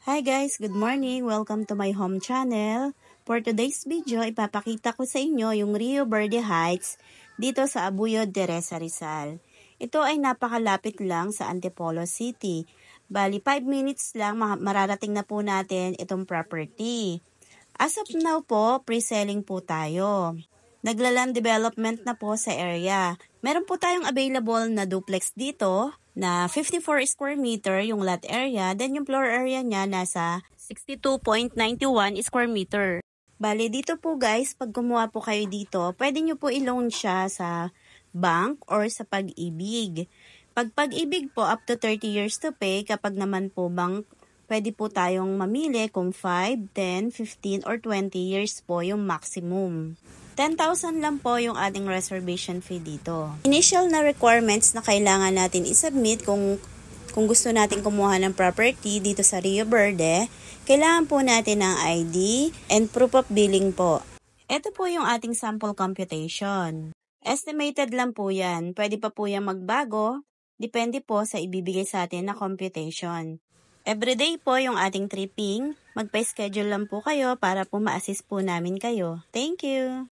Hi guys, good morning. Welcome to my home channel. For today's video, ipapakita ko sa inyo yung Rio Verde Heights dito sa Abuyod, Teresa, Rizal. Ito ay napakalapit lang sa Antipolo City. Bali, 5 minutes lang mararating na po natin itong property. As of now po, pre-selling po tayo. Naglaland development na po sa area. Meron po tayong available na duplex dito na 54 square meter yung lot area. Then yung floor area niya nasa 62.91 square meter. Bale, dito po guys, pag kumuha po kayo dito, pwede nyo po i-loan siya sa bank or sa Pag-ibig. Pag Pag-ibig po, up to 30 years to pay. Kapag naman po bank, pwede po tayong mamili kung 5, 10, 15, or 20 years po yung maximum. 10,000 lang po yung ating reservation fee dito. Initial na requirements na kailangan natin isubmit kung gusto natin kumuha ng property dito sa Rio Verde, kailangan po natin ng ID and proof of billing po. Ito po yung ating sample computation. Estimated lang po yan. Pwede pa po yan magbago. Depende po sa ibibigay sa atin na computation. Everyday po yung ating tripping. Magpa-schedule lang po kayo para po ma-assist po namin kayo. Thank you!